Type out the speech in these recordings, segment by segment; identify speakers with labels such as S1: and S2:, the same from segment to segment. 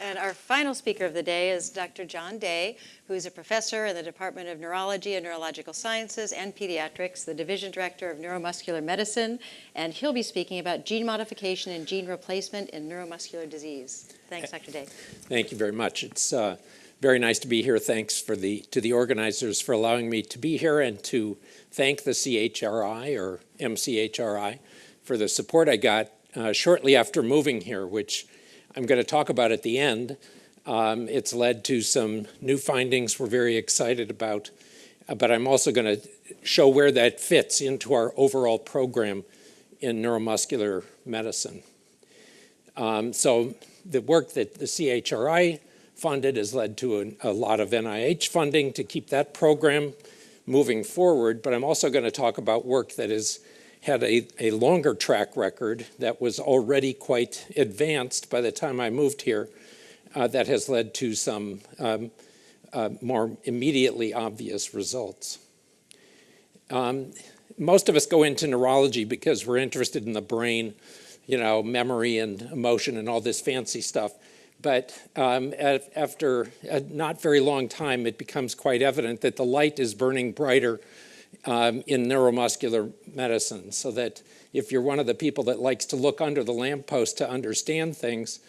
S1: And our final speaker of the day is Dr. John Day, who's a professor in the Department of Neurology and Neurological Sciences and Pediatrics, the Division Director of Neuromuscular Medicine, and he'll be speaking about gene modification and gene replacement in neuromuscular disease. Thanks, Dr. Day.
S2: Thank you very much. It's very nice to be here. Thanks to the organizers for allowing me to be here, and to thank the CHRI or MCHRI for the support I got shortly after moving here, which I'm going to talk about at the end. It's led to some new findings we're very excited about, but I'm also going to show where that fits into our overall program in neuromuscular medicine. So the work that the CHRI funded has led to a lot of NIH funding to keep that program moving forward, but I'm also going to talk about work that has had a longer track record that was already quite advanced by the time I moved here, that has led to some more immediately obvious results. Most of us go into neurology because we're interested in the brain, you know, memory and emotion and all this fancy stuff. But after a not very long time, it becomes quite evident that the light is burning brighter in neuromuscular medicine, so that if you're one of the people that likes to look under the lamppost to understand things,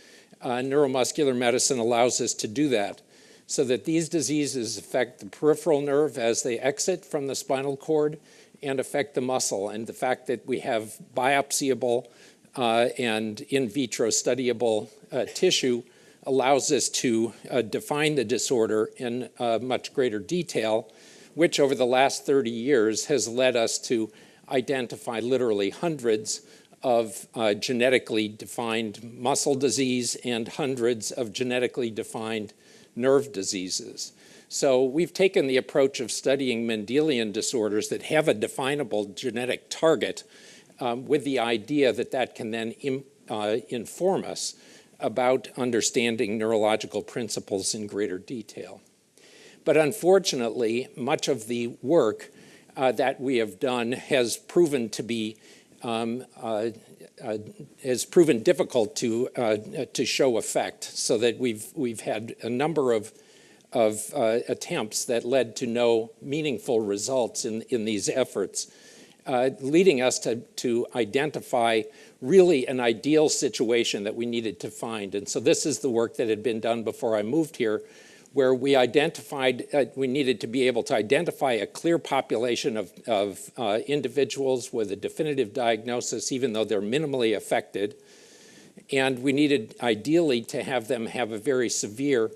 S2: neuromuscular medicine allows us to do that, so that these diseases affect the peripheral nerve as they exit from the spinal cord and affect the muscle. And the fact that we have biopsiable and in vitro studyable tissue allows us to define the disorder in much greater detail, which over the last 30 years has led us to identify literally hundreds of genetically defined muscle disease and hundreds of genetically defined nerve diseases. So we've taken the approach of studying Mendelian disorders that have a definable genetic target with the idea that that can then inform us about understanding neurological principles in greater detail. But unfortunately, much of the work that we have done has proven to be difficult to show effect, so that we've had a number of attempts that led to no meaningful results in these efforts, leading us to identify really an ideal situation that we needed to find. And so this is the work that had been done before I moved here, where we identified we needed to be able to identify a clear population of individuals with a definitive diagnosis, even though they're minimally affected. And we needed ideally to have them have a very severe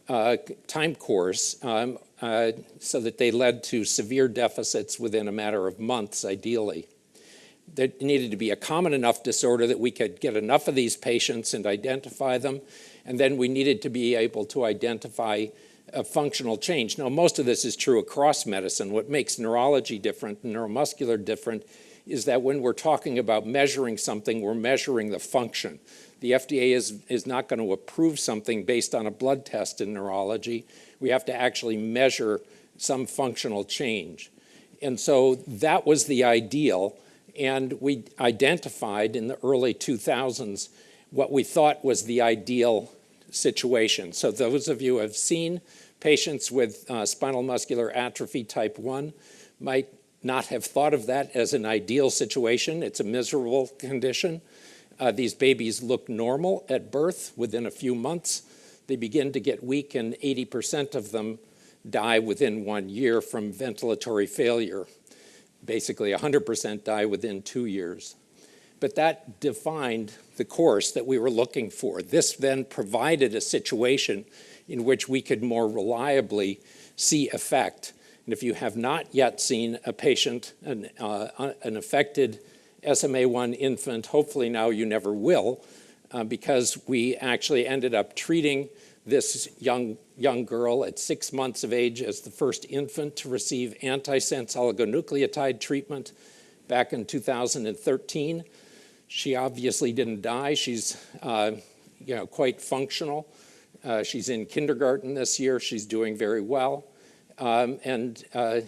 S2: time course so that they led to severe deficits within a matter of months, ideally. There needed to be a common enough disorder that we could get enough of these patients and identify them. And then we needed to be able to identify a functional change. Now, most of this is true across medicine. What makes neurology different and neuromuscular different is that when we're talking about measuring something, we're measuring the function. The FDA is not going to approve something based on a blood test in neurology. We have to actually measure some functional change. And so that was the ideal. And we identified in the early 2000s what we thought was the ideal situation. So those of you who have seen patients with spinal muscular atrophy type 1 might not have thought of that as an ideal situation. It's a miserable condition. These babies look normal at birth. Within a few months, they begin to get weak, and 80% of them die within 1 year from ventilatory failure. Basically, 100% die within 2 years. But that defined the course that we were looking for. This then provided a situation in which we could more reliably see effect. And if you have not yet seen a patient, an affected SMA1 infant, hopefully now you never will, because we actually ended up treating this young girl at 6 months of age as the first infant to receive antisense oligonucleotide treatment back in 2013. She obviously didn't die. She's quite functional. She's in kindergarten this year. She's doing very well. And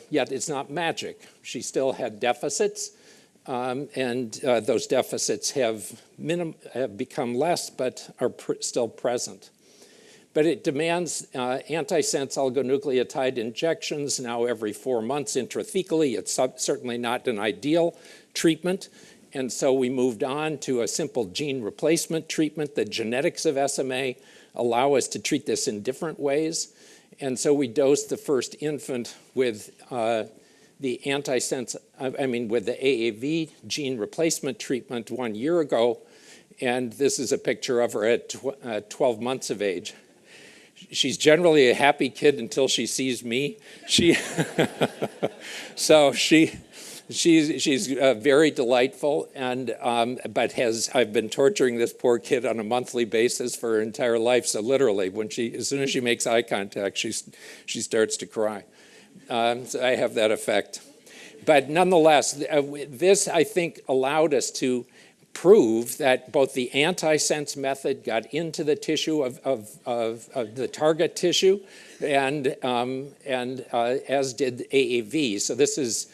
S2: yet it's not magic. She still had deficits, and those deficits have become less but are still present. but it demands antisense oligonucleotide injections now every 4 months intrathecally. It's certainly not an ideal treatment. And so we moved on to a simple gene replacement treatment. The genetics of SMA allow us to treat this in different ways. And so we dosed the first infant with the antisense, with the AAV gene replacement treatment 1 year ago. And this is a picture of her at 12 months of age. She's generally a happy kid until she sees me. She's very delightful, and I've been torturing this poor kid on a monthly basis for her entire life. So literally, as soon as she makes eye contact, she starts to cry. So I have that effect. But nonetheless, this I think allowed us to prove that both the antisense method got into the tissue of the target tissue, and as did AAV. So this is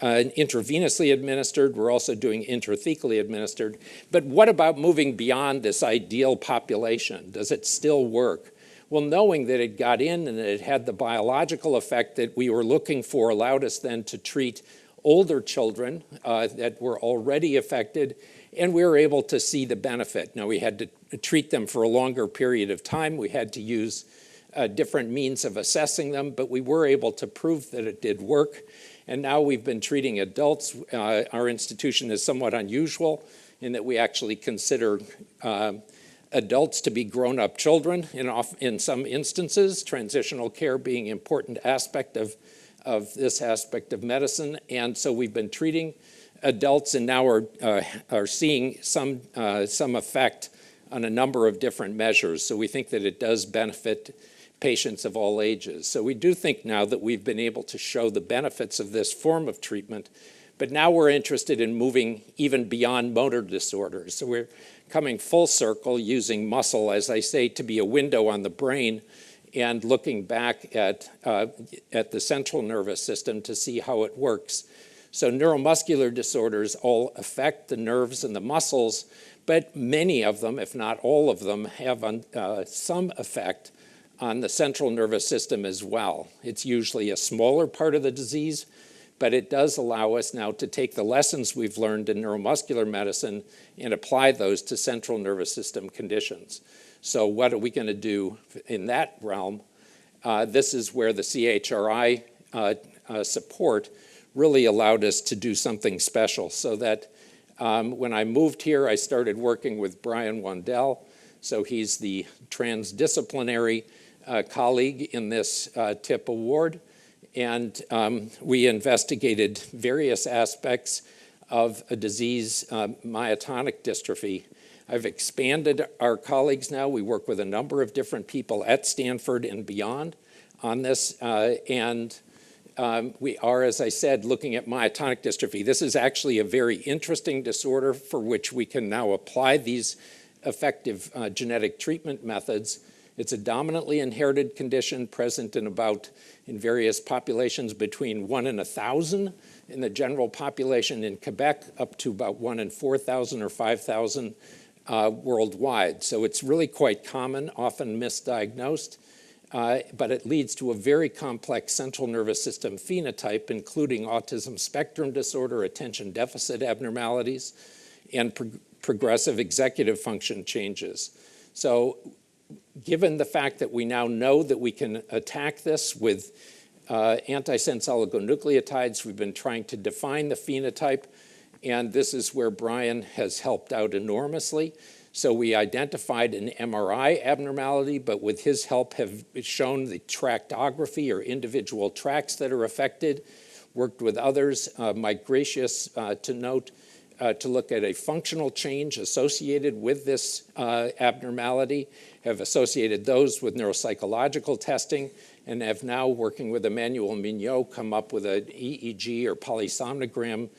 S2: intravenously administered. We're also doing intrathecally administered. But what about moving beyond this ideal population? Does it still work? Well, knowing that it got in and that it had the biological effect that we were looking for allowed us then to treat older children that were already affected, and we were able to see the benefit. Now, we had to treat them for a longer period of time. We had to use different means of assessing them, but we were able to prove that it did work. And now we've been treating adults. Our institution is somewhat unusual in that we actually consider adults to be grown-up children in some instances, transitional care being an important aspect of this aspect of medicine. And so we've been treating adults and now are seeing some effect on a number of different measures. So we think that it does benefit patients of all ages. So we do think now that we've been able to show the benefits of this form of treatment, but now we're interested in moving even beyond motor disorders. So we're coming full circle using muscle, as I say, to be a window on the brain and looking back at the central nervous system to see how it works. So neuromuscular disorders all affect the nerves and the muscles, but many of them, if not all of them, have some effect on the central nervous system as well. It's usually a smaller part of the disease, but it does allow us now to take the lessons we've learned in neuromuscular medicine and apply those to central nervous system conditions. So what are we going to do in that realm? This is where the CHRI support really allowed us to do something special, so that when I moved here, I started working with Brian Wandel. So he's the transdisciplinary colleague in this TIP award. And we investigated various aspects of a disease, myotonic dystrophy. I've expanded our colleagues now. We work with a number of different people at Stanford and beyond on this. We are, as I said, looking at myotonic dystrophy. This is actually a very interesting disorder for which we can now apply these effective genetic treatment methods. It's a dominantly inherited condition present in various populations between 1 in 1,000 in the general population in Quebec, up to about 1 in 4,000 or 5,000 worldwide. So it's really quite common, often misdiagnosed, but it leads to a very complex central nervous system phenotype, including autism spectrum disorder, attention deficit abnormalities, and progressive executive function changes. So given the fact that we now know that we can attack this with antisense oligonucleotides, we've been trying to define the phenotype, and this is where Brian has helped out enormously. So we identified an MRI abnormality, but with his help have shown the tractography or individual tracts that are affected, worked with others. Mike Gracious, to note, to look at a functional change associated with this abnormality, have associated those with neuropsychological testing, and have now, working with Emmanuel Mignot, come up with an EEG or polysomnogram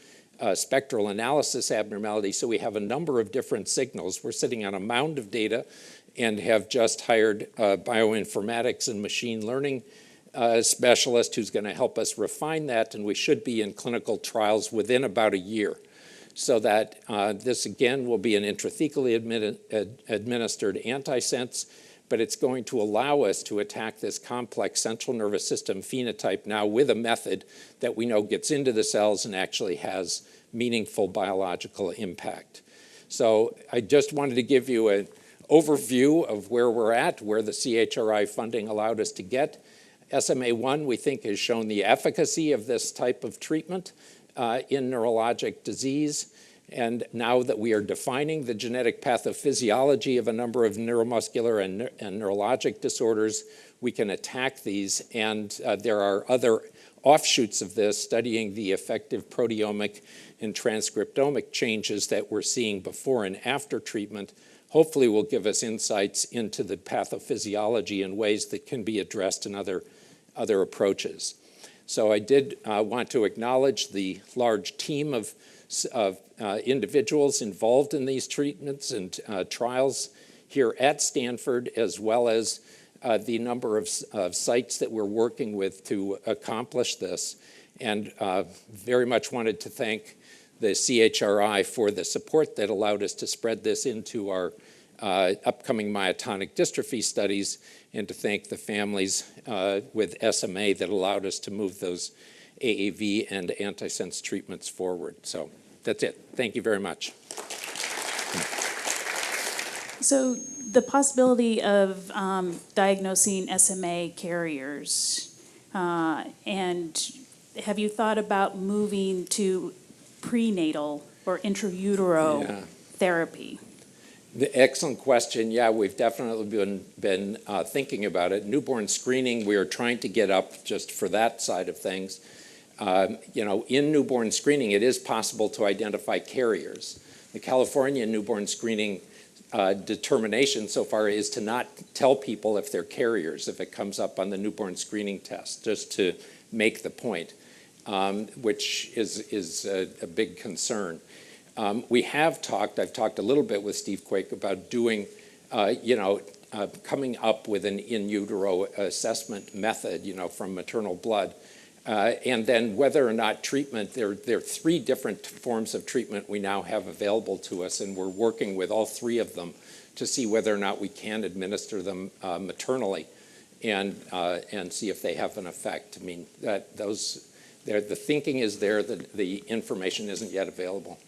S2: spectral analysis abnormality. So we have a number of different signals. We're sitting on a mound of data and have just hired a bioinformatics and machine learning specialist who's going to help us refine that, and we should be in clinical trials within about a year. So that this, again, will be an intrathecally administered antisense, but it's going to allow us to attack this complex central nervous system phenotype now with a method that we know gets into the cells and actually has meaningful biological impact. So I just wanted to give you an overview of where we're at, where the CHRI funding allowed us to get. SMA1, we think, has shown the efficacy of this type of treatment in neurologic disease. And now that we are defining the genetic pathophysiology of a number of neuromuscular and neurologic disorders, we can attack these. And there are other offshoots of this, studying the effective proteomic and transcriptomic changes that we're seeing before and after treatment, hopefully will give us insights into the pathophysiology in ways that can be addressed in other approaches. So I did want to acknowledge the large team of individuals involved in these treatments and trials here at Stanford, as well as the number of sites that we're working with to accomplish this. And very much wanted to thank the CHRI for the support that allowed us to spread this into our upcoming myotonic dystrophy studies, and to thank the families with SMA that allowed us to move those AAV and antisense treatments forward. So that's it. Thank you very much.
S3: So the possibility of diagnosing SMA carriers, and have you thought about moving to prenatal or intrautero therapy?
S2: The excellent question. Yeah, we've definitely been thinking about it. Newborn screening, we are trying to get up just for that side of things. In newborn screening, it is possible to identify carriers. The California newborn screening determination so far is to not tell people if they're carriers, if it comes up on the newborn screening test, just to make the point, which is a big concern. I've talked a little bit with Steve Quake about doing, coming up with an in utero assessment method, from maternal blood. And then whether or not treatment, there are 3 different forms of treatment we now have available to us, and we're working with all 3 of them to see whether or not we can administer them maternally and see if they have an effect. I mean, the thinking is there, the information isn't yet available.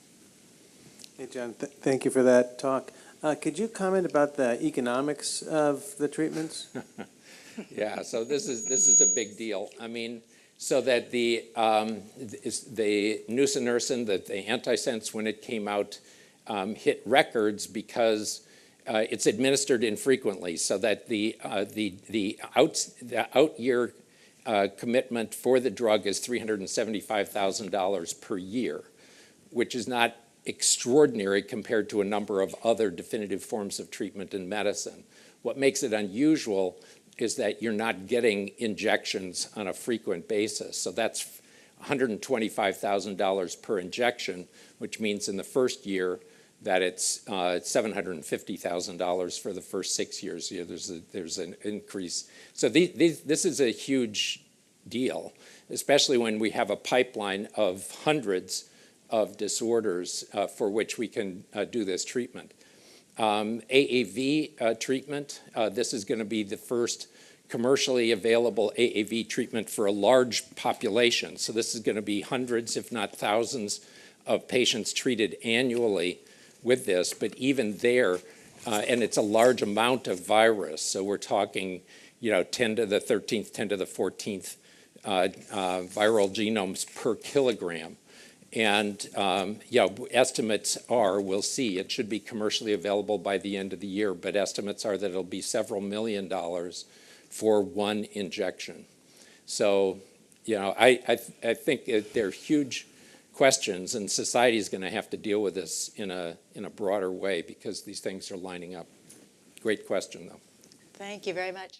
S4: Hey, John, thank you for that talk. Could you comment about the economics of the treatments?
S2: Yeah, so this is a big deal. I mean, so that the nusinersen, the antisense, when it came out, hit records because it's administered infrequently, so that the out-year commitment for the drug is $375,000 per year, which is not extraordinary compared to a number of other definitive forms of treatment in medicine. What makes it unusual is that you're not getting injections on a frequent basis. So that's $125,000 per injection, which means in the first year that it's $750,000 for the first 6 years. Yeah, there's an increase. So this is a huge deal, especially when we have a pipeline of hundreds of disorders for which we can do this treatment. AAV treatment, this is going to be the first commercially available AAV treatment for a large population. So this is going to be hundreds, if not thousands, of patients treated annually with this. But even there, and it's a large amount of virus. So we're talking, 10 to the 13th, 10 to the 14th viral genomes per kilogram. And estimates are, we'll see, it should be commercially available by the end of the year, but estimates are that it'll be several $1 million for one injection. So, I think there are huge questions, and society is going to have to deal with this in a broader way because these things are lining up. Great question, though.
S1: Thank you very much.